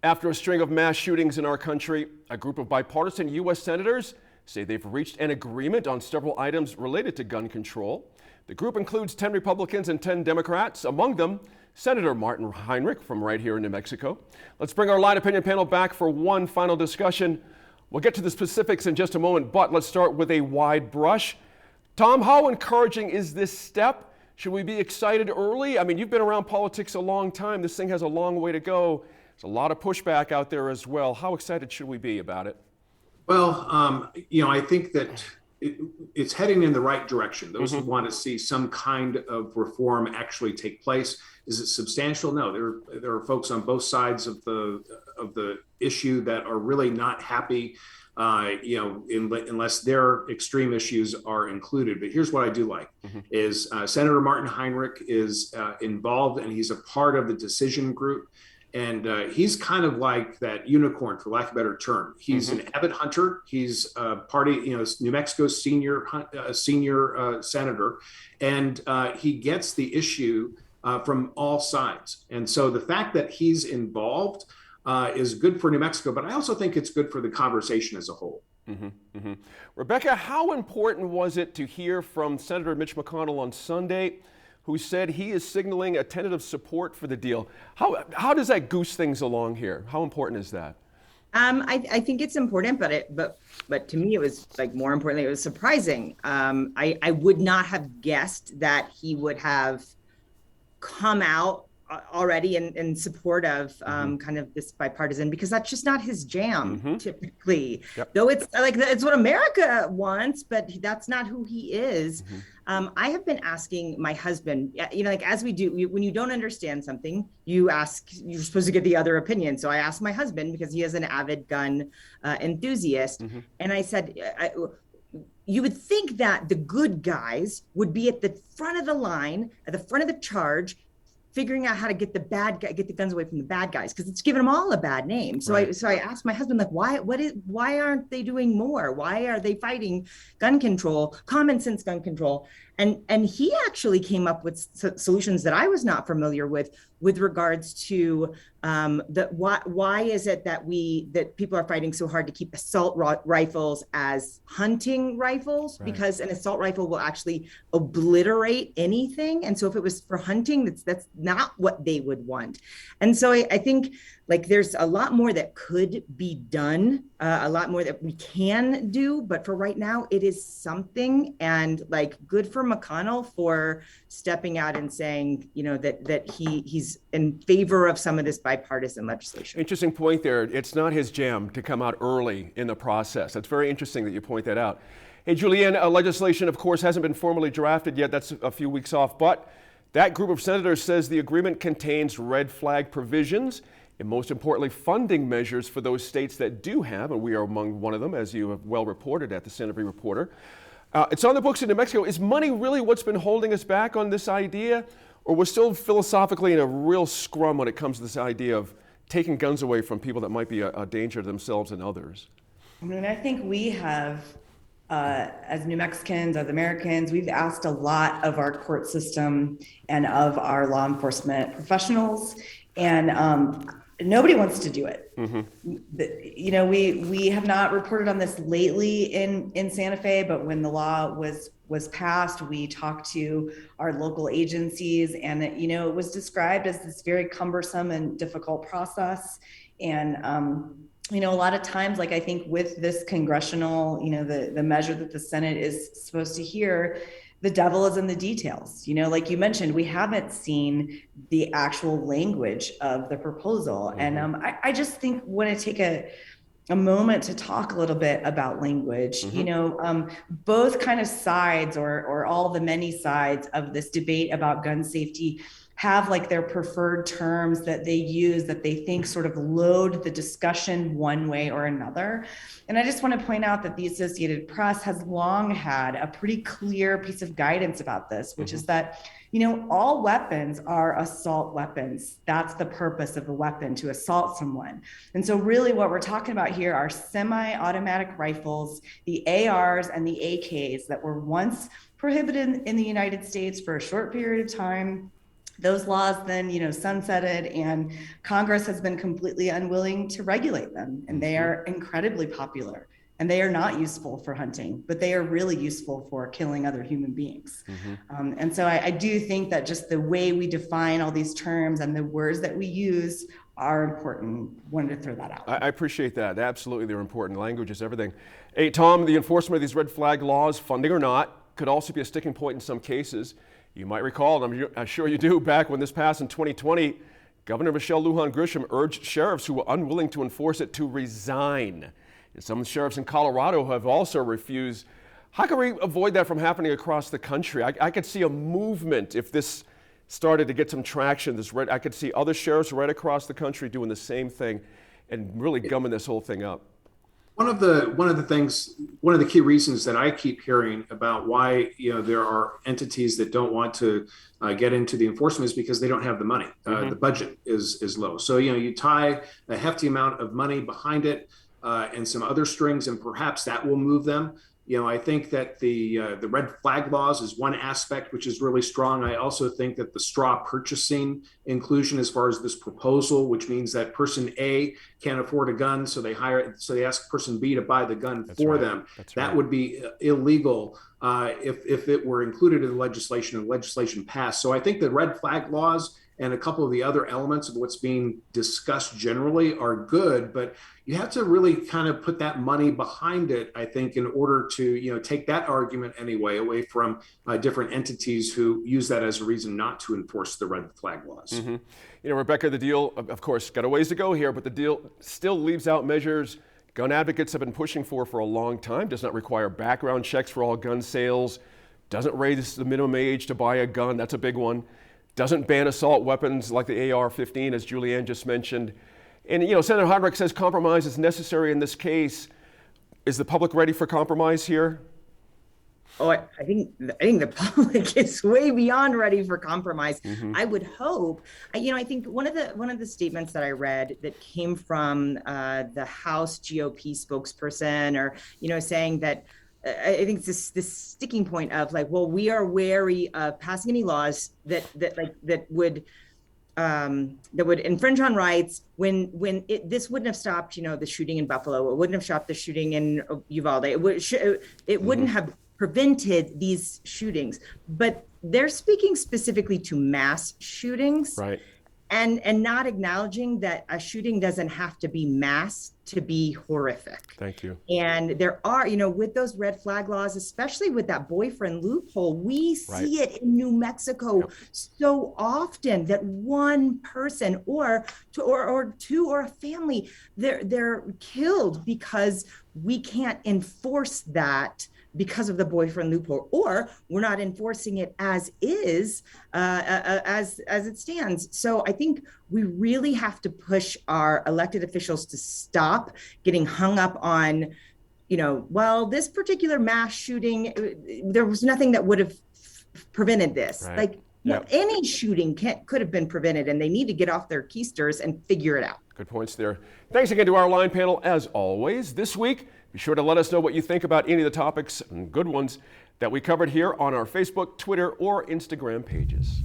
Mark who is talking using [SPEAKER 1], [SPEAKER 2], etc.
[SPEAKER 1] After a string of mass shootings in our country, a group of bipartisan U.S. senators say they've reached an agreement on several items related to gun control. The group includes 10 Republicans and 10 Democrats, among them Senator Martin Heinrich from right here in New Mexico. Let's bring our Line Opinion panel back for one final discussion. We'll get to the specifics in just a moment, but let's start with a wide brush. Tom, how encouraging is this step? Should we be excited early? I mean, you've been around politics a long time. This thing has a long way to go. There's a lot of pushback out there as well. How excited should we be about it?
[SPEAKER 2] Well, I think that it's heading in the right direction. Those who want to see some kind of reform actually take place. Is it substantial? No. There are folks on both sides of the issue that are really not happy, unless their extreme issues are included. But here's what I do like: is Senator Martin Heinrich is involved, and he's a part of the decision group. And he's kind of like that unicorn, for lack of a better term. He's an avid hunter. He's New Mexico's senior senator, and he gets the issue from all sides. And so the fact that he's involved is good for New Mexico, but I also think it's good for the conversation as a whole.
[SPEAKER 1] Rebecca, how important was it to hear from Senator Mitch McConnell on Sunday, who said he is signaling a tentative support for the deal? How does that goose things along here? How important is that?
[SPEAKER 3] I think it's important, but to me, it was more importantly, it was surprising. I would not have guessed that he would have come out already in support of kind of this bipartisan, because that's just not his jam typically. Though it's it's what America wants, but that's not who he is. I have been asking my husband, as we do, when you don't understand something, you're supposed to get the other opinion. So I asked my husband, because he is an avid gun enthusiast, and I said, you would think that the good guys would be at the front of the line, at the front of the charge, figuring out how to get the guns away from the bad guys, because it's given them all a bad name. So I asked my husband, why aren't they doing more? Why are they fighting gun control, common sense gun control? And he actually came up with solutions that I was not familiar with regards to why is it that people are fighting so hard to keep assault rifles as hunting rifles, because an assault rifle will actually obliterate anything. And so if it was for hunting, that's not what they would want. And so I think there's a lot more that could be done, a lot more that we can do, but for right now it is something. And good for McConnell for stepping out and saying, that he's in favor of some of this bipartisan legislation.
[SPEAKER 1] Interesting point there. It's not his jam to come out early in the process. That's very interesting that you point that out. Hey, Julianne, legislation, of course, hasn't been formally drafted yet. That's a few weeks off, but that group of senators says the agreement contains red flag provisions and, most importantly, funding measures for those states that do have, and we are among one of them, as you have well reported at the Santa Fe Reporter. It's on the books in New Mexico. Is money really what's been holding us back on this idea? Or we're still philosophically in a real scrum when it comes to this idea of taking guns away from people that might be a danger to themselves and others?
[SPEAKER 4] I mean, I think we have, as New Mexicans, as Americans, we've asked a lot of our court system and of our law enforcement professionals, and nobody wants to do it. We have not reported on this lately in Santa Fe, but when the law was passed, we talked to our local agencies, and it was described as this very cumbersome and difficult process. And a lot of times, I think with this congressional, the measure that the Senate is supposed to hear, the devil is in the details. Like you mentioned, we haven't seen the actual language of the proposal. And I just want to take a moment to talk a little bit about language. Both kind of sides or all the many sides of this debate about gun safety have their preferred terms that they use that they think sort of load the discussion one way or another. And I just want to point out that the Associated Press has long had a pretty clear piece of guidance about this, which is that, all weapons are assault weapons. That's the purpose of a weapon, to assault someone. And so really what we're talking about here are semi-automatic rifles, the ARs and the AKs that were once prohibited in the United States for a short period of time. those laws then, sunsetted, and Congress has been completely unwilling to regulate them. And they are incredibly popular. And they are not useful for hunting, but they are really useful for killing other human beings. And so I do think that just the way we define all these terms and the words that we use are important. Wanted to throw that out.
[SPEAKER 1] I appreciate that. Absolutely, they're important. Language is everything. Hey, Tom, the enforcement of these red flag laws, funding or not, could also be a sticking point in some cases. You might recall, and I'm sure you do, back when this passed in 2020, Governor Michelle Lujan Grisham urged sheriffs who were unwilling to enforce it to resign. And some sheriffs in Colorado have also refused. How can we avoid that from happening across the country? I could see a movement if this started to get some traction. I could see other sheriffs right across the country doing the same thing and really gumming this whole thing up.
[SPEAKER 2] One of the key reasons that I keep hearing about why there are entities that don't want to get into the enforcement is because they don't have the money. The budget is low. So you tie a hefty amount of money behind it and some other strings, and perhaps that will move them. I think that the red flag laws is one aspect which is really strong. I also think that the straw purchasing inclusion as far as this proposal, which means that person A can't afford a gun, so they ask person B to buy the gun for them. That would be illegal if it were included in the legislation and legislation passed. So I think the red flag laws and a couple of the other elements of what's being discussed generally are good, but you have to really kind of put that money behind it, I think, in order to take that argument anyway away from different entities who use that as a reason not to enforce the red flag laws.
[SPEAKER 1] Rebecca, the deal, of course, got a ways to go here, but the deal still leaves out measures gun advocates have been pushing for a long time. Does not require background checks for all gun sales, doesn't raise the minimum age to buy a gun. That's a big one. Doesn't ban assault weapons like the AR-15, as Julianne just mentioned. And, Senator Heinrich says compromise is necessary in this case. Is the public ready for compromise here?
[SPEAKER 3] Oh, I think the public is way beyond ready for compromise. I would hope. I think one of the statements that I read that came from the House GOP spokesperson, or saying that I think it's this sticking point of like, well, we are wary of passing any laws that would infringe on rights when this wouldn't have stopped the shooting in Buffalo. It wouldn't have stopped the shooting in Uvalde. It wouldn't have prevented these shootings. But they're speaking specifically to mass shootings,
[SPEAKER 1] right?
[SPEAKER 3] And not acknowledging that a shooting doesn't have to be mass to be horrific.
[SPEAKER 1] Thank you.
[SPEAKER 3] And there are, with those red flag laws, especially with that boyfriend loophole, we see it in New Mexico so often that one person or two or a family, they're killed because we can't enforce that because of the boyfriend loophole, or we're not enforcing it as is, as it stands. So I think we really have to push our elected officials to stop getting hung up on, well, this particular mass shooting, there was nothing that would have prevented this.
[SPEAKER 1] Right.
[SPEAKER 3] Any shooting could have been prevented, and they need to get off their keisters and figure it out.
[SPEAKER 1] Good points there. Thanks again to our line panel, as always. This week, be sure to let us know what you think about any of the topics, and good ones, that we covered here on our Facebook, Twitter, or Instagram pages.